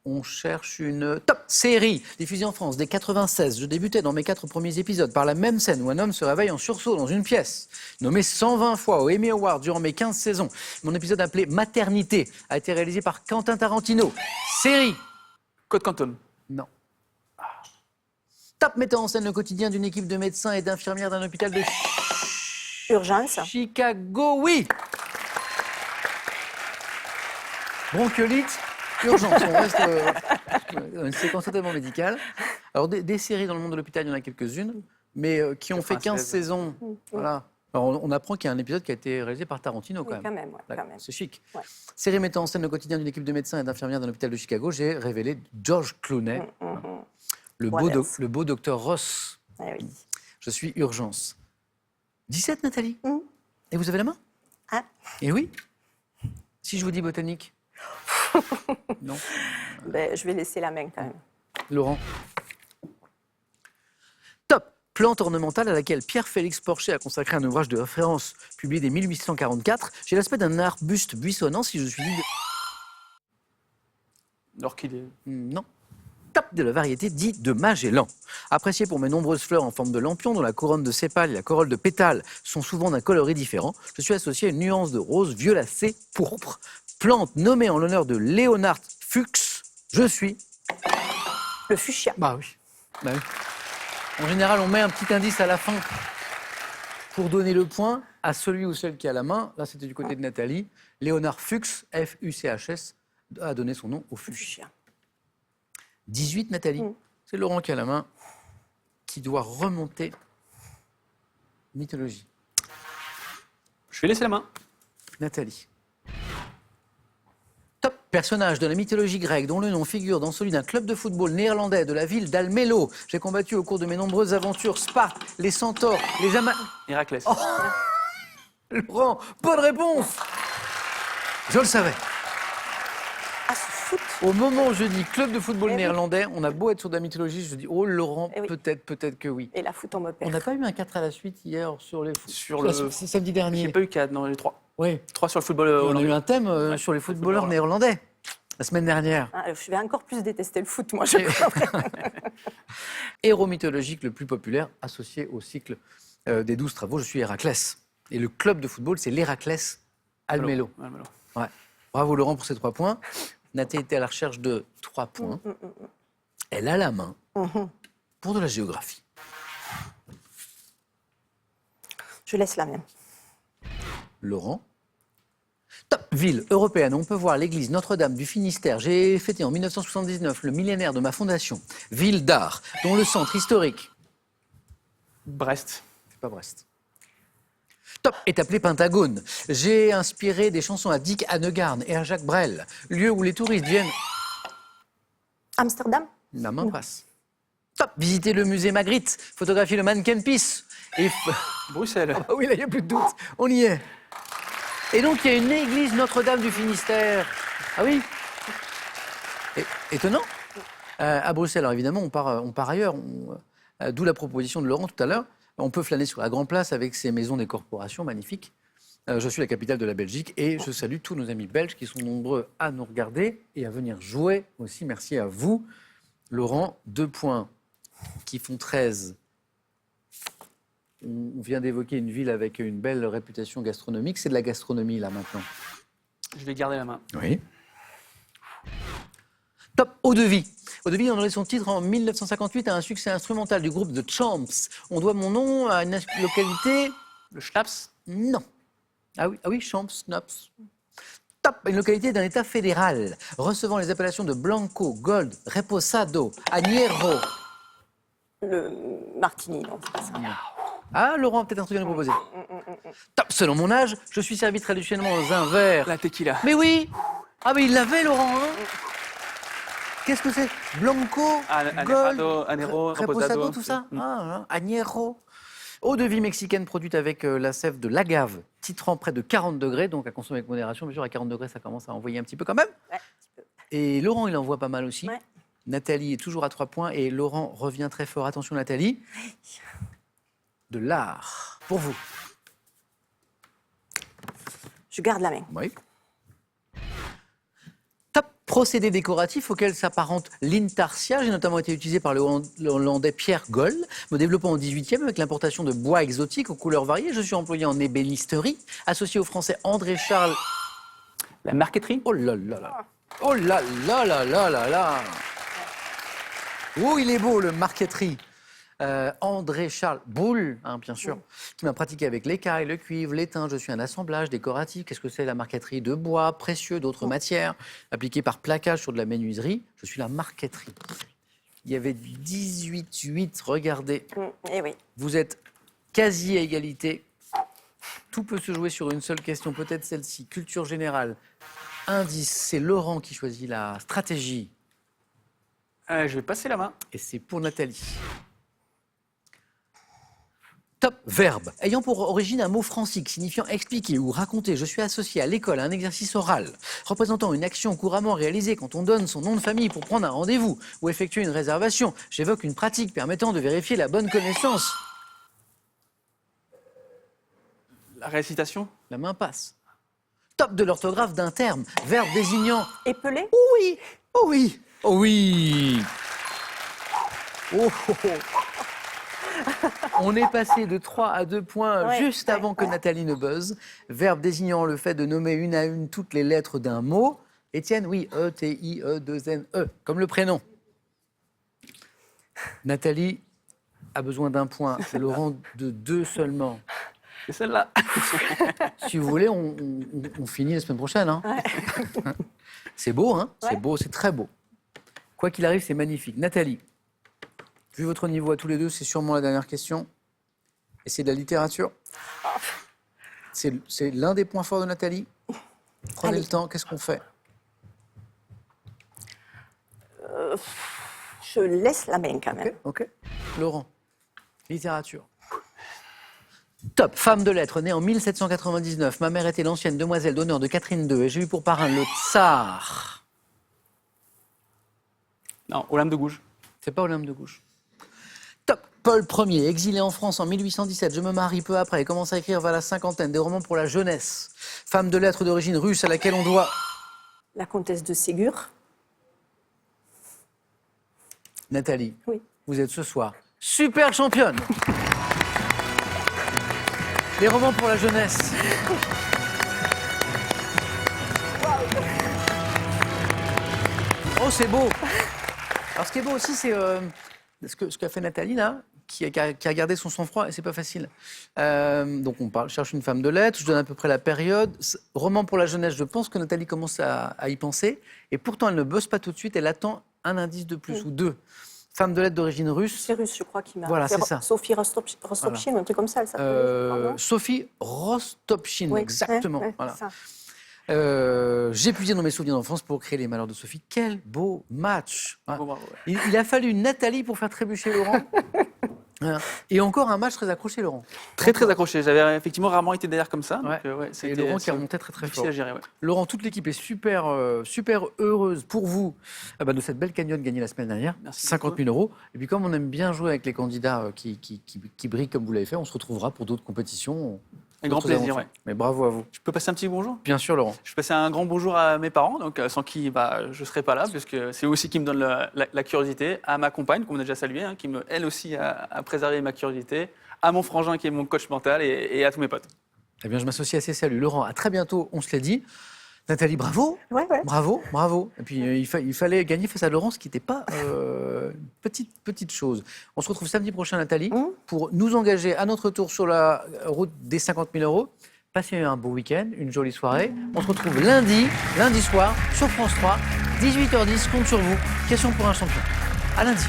On cherche une top série diffusée en France dès 96. Je débutais dans mes 4 premiers épisodes par la même scène où un homme se réveille en sursaut dans une pièce. Nommé 120 fois au Emmy Award durant mes 15 saisons, mon épisode appelé Maternité a été réalisé par Quentin Tarantino. Série. Code Quantum. Non. Top mettant en scène le quotidien d'une équipe de médecins et d'infirmières d'un hôpital de Urgence. Chicago, oui. Bronchiolite. Urgence, on reste dans une séquence totalement médicale. Alors, des séries dans le monde de l'hôpital, il y en a quelques-unes, mais qui ont fait 15 saisons. Voilà. Alors, on apprend qu'il y a un épisode qui a été réalisé par Tarantino, quand même. Quand même. C'est chic. Ouais. Série mettant en scène le quotidien d'une équipe de médecins et d'infirmières d'un hôpital de Chicago, j'ai révélé George Clooney, le beau docteur Ross. Eh oui. Je suis Urgence. 17, Nathalie. Et vous avez la main? Ah. Et oui. Si je vous dis botanique? Non. Ben, je vais laisser la main quand même. Laurent. Top. Plante ornementale à laquelle Pierre-Félix Porcher a consacré un ouvrage de référence publié dès 1844. J'ai l'aspect d'un arbuste buissonnant si je suis dit... L'orchidée. Non. Top de la variété dite de Magellan. Apprécié pour mes nombreuses fleurs en forme de lampion dont la couronne de sépales et la corolle de pétales sont souvent d'un coloris différent, je suis associé à une nuance de rose violacé pourpre. Plante nommée en l'honneur de Leonard Fuchs, je suis... Le fuchsia. Bah oui. En général, on met un petit indice à la fin pour donner le point à celui ou celle qui a la main. Là, c'était du côté de Nathalie. Léonard Fuchs, F-U-C-H-S, a donné son nom au fuchsia. 18, Nathalie. C'est Laurent qui a la main, qui doit remonter mythologie. Je vais laisser la main. Nathalie. Top personnage de la mythologie grecque dont le nom figure dans celui d'un club de football néerlandais de la ville d'Almelo. J'ai combattu au cours de mes nombreuses aventures Sparte, les centaures, les Héraclès. Laurent, bonne réponse. Je le savais. Ah, ce foot. Au moment où je dis club de football Eh oui. néerlandais, on a beau être sur de la mythologie, je dis oh Laurent, Eh oui. peut-être que oui. Et la foot, on me On perd. n'a pas eu un 4 à la suite hier sur les c'est samedi J'ai dernier. pas eu 4, non, les 3. Oui. 3 sur le football On a hollandais. eu un thème sur les footballeurs néerlandais la semaine dernière. Ah, je vais encore plus détester le foot, moi, je crois. Héros mythologique le plus populaire associé au cycle des 12 travaux, je suis Héraclès. Et le club de football, c'est l'Héraclès Almelo. Almelo. Ouais. Bravo Laurent pour ces 3 points. Nathalie était à la recherche de 3 points. Elle a la main pour de la géographie. Je laisse la main. Laurent. Top ville européenne. On peut voir l'église Notre-Dame du Finistère. J'ai fêté en 1979 le millénaire de ma fondation. Ville d'art, dont le centre historique. Brest. C'est pas Brest. Top est appelé Pentagone. J'ai inspiré des chansons à Dick Annegarn et à Jacques Brel. Lieu où les touristes viennent. Amsterdam. La main passe. Top. Visiter le musée Magritte. Photographier le mannequin Peace. Et Bruxelles. Ah oui, là, il n'y a plus de doute. On y est. Et donc, il y a une église Notre-Dame du Finistère. Ah oui. Étonnant. À Bruxelles, alors évidemment, on part ailleurs. D'où la proposition de Laurent tout à l'heure. On peut flâner sur la Grand Place avec ces maisons des corporations magnifiques. Je suis la capitale de la Belgique et je salue tous nos amis belges qui sont nombreux à nous regarder et à venir jouer aussi. Merci à vous. Laurent, 2 points qui font 13. On vient d'évoquer une ville avec une belle réputation gastronomique. C'est de la gastronomie, là, maintenant. Je vais garder la main. Oui. Top eau de vie. Eau de Vie a donné son titre en 1958 à un succès instrumental du groupe The Champs. On doit mon nom à une localité... Le schnapps. Non. Ah oui, Champs, Snaps. Top. Une localité d'un État fédéral, recevant les appellations de Blanco, Gold, Reposado, Añejo. Le Martini, non, c'est pas ça. Ah, Laurent, peut-être un truc à nous proposer. Top. Selon mon âge, je suis servi traditionnellement dans un verre. La tequila. Mais oui. Ah, mais il l'avait, Laurent. Hein. Qu'est-ce que c'est? Blanco, Gold, Anero, Reposado, tout ça. Añejo. Eau de vie mexicaine produite avec la sève de l'agave, titrant près de 40 degrés, donc à consommer avec modération. Bien sûr, à 40 degrés, ça commence à envoyer un petit peu quand même. Ouais, un petit peu. Et Laurent, il en voit pas mal aussi. Ouais. Nathalie est toujours à 3 points et Laurent revient très fort. Attention, Nathalie. De l'art. Pour vous. Je garde la main. Oui. Top procédé décoratif auquel s'apparente l'intarsia. J'ai notamment été utilisé par le Hollandais Pierre Goll, me développant au XVIIIe avec l'importation de bois exotiques aux couleurs variées. Je suis employé en ébénisterie, associé au français André Charles. La marqueterie. Oh là là là. Oh là là là là là là. Oh, il est beau le marqueterie. André Charles Boulle, hein, bien sûr, qui m'a pratiqué avec l'écaille, le cuivre, l'étain. Je suis un assemblage décoratif. Qu'est-ce que c'est la marqueterie? De bois, précieux, d'autres matières, appliquées par plaquage sur de la menuiserie. Je suis la marqueterie. Il y avait 18-8, regardez. Eh oui. Vous êtes quasi à égalité. Tout peut se jouer sur une seule question, peut-être celle-ci. Culture générale. Indice, c'est Laurent qui choisit la stratégie. Je vais passer la main. Et c'est pour Nathalie. Top. Verbe. Ayant pour origine un mot francique signifiant expliquer ou raconter, je suis associé à l'école à un exercice oral représentant une action couramment réalisée quand on donne son nom de famille pour prendre un rendez-vous ou effectuer une réservation. J'évoque une pratique permettant de vérifier la bonne connaissance. La récitation. La main passe. Top de l'orthographe d'un terme. Verbe désignant... Épelé? Oui. Oh oui. Oh oui. Oh, oh, oh. On est passé de 3 à 2 points Ouais, juste ouais, avant que Nathalie ne buzz. Verbe désignant le fait de nommer une à une toutes les lettres d'un mot. Étienne, oui, E-T-I-E-2-N-E, comme le prénom. Nathalie a besoin d'un point. C'est Laurent de 2 seulement. C'est celle-là. Si vous voulez, on finit la semaine prochaine. Hein. C'est beau, hein? C'est Ouais. beau, c'est très beau. Quoi qu'il arrive, c'est magnifique. Nathalie, vu votre niveau à tous les deux, c'est sûrement la dernière question. Et c'est de la littérature. C'est l'un des points forts de Nathalie. Prenez Allez. le temps, qu'est-ce qu'on fait? Je laisse la main quand même. Ok. Laurent, littérature. Top, femme de lettres, née en 1799. Ma mère était l'ancienne demoiselle d'honneur de Catherine II et j'ai eu pour parrain le tsar. Non, Olympe de Gouges. C'est pas Olympe de Gouges. Top, Paul Ier, exilé en France en 1817. Je me marie peu après et commence à écrire vers la cinquantaine des romans pour la jeunesse. Femme de lettres d'origine russe à laquelle on doit... La comtesse de Ségur. Nathalie, Oui. vous êtes ce soir super championne. Les romans pour la jeunesse. Oh, c'est beau. Alors, ce qui est beau aussi, c'est ce qu'a fait Nathalie, là, qui a gardé son sang-froid, et c'est pas facile. Donc, cherche une femme de lettres, je donne à peu près la période. Roman pour la jeunesse, je pense que Nathalie commence à y penser, et pourtant, elle ne bosse pas tout de suite, elle attend un indice de plus, ou 2. Femme de lettres d'origine russe. C'est russe, je crois, qui m'a. Voilà, c'est ça. Sophie Rostopchine, un truc comme ça, elle s'appelle. Sophie Rostopchine, Oui, exactement. ouais, Voilà. ça. J'ai puisé dans mes souvenirs d'enfance pour créer les malheurs de Sophie. Quel beau match, hein. Bon, bravo, ouais. Il a fallu Nathalie pour faire trébucher Laurent. Hein. Et encore un match très accroché, Laurent. Très, très accroché. J'avais effectivement rarement été derrière comme ça. Ouais. Donc, ouais, Et c'était Laurent qui remontait très très difficile fort. à gérer. Ouais. Laurent, toute l'équipe est super heureuse pour vous de cette belle cagnotte gagnée la semaine dernière. Merci 50 000 euros. Et puis comme on aime bien jouer avec les candidats qui brillent comme vous l'avez fait, on se retrouvera pour d'autres compétitions. Un grand d'autres plaisir. aventures. Ouais. Mais bravo à vous. Je peux passer un petit bonjour? Bien sûr, Laurent. Je peux passer un grand bonjour à mes parents, donc, sans qui je ne serais pas là, puisque c'est eux aussi qui me donnent la curiosité, à ma compagne, qu'on a déjà saluée, hein, qui, elle aussi, a préservé ma curiosité, à mon frangin qui est mon coach mental et à tous mes potes. Eh bien, je m'associe à ces saluts. Laurent, à très bientôt, on se l'est dit. Nathalie, bravo. Ouais, ouais. Bravo, bravo. Et puis il fallait gagner face à Laurence, qui n'était pas une petite chose. On se retrouve samedi prochain, Nathalie, pour nous engager à notre tour sur la route des 50 000 €. Passez un beau week-end, une jolie soirée. On se retrouve lundi soir, sur France 3, 18h10. Compte sur vous. Question pour un champion. À lundi.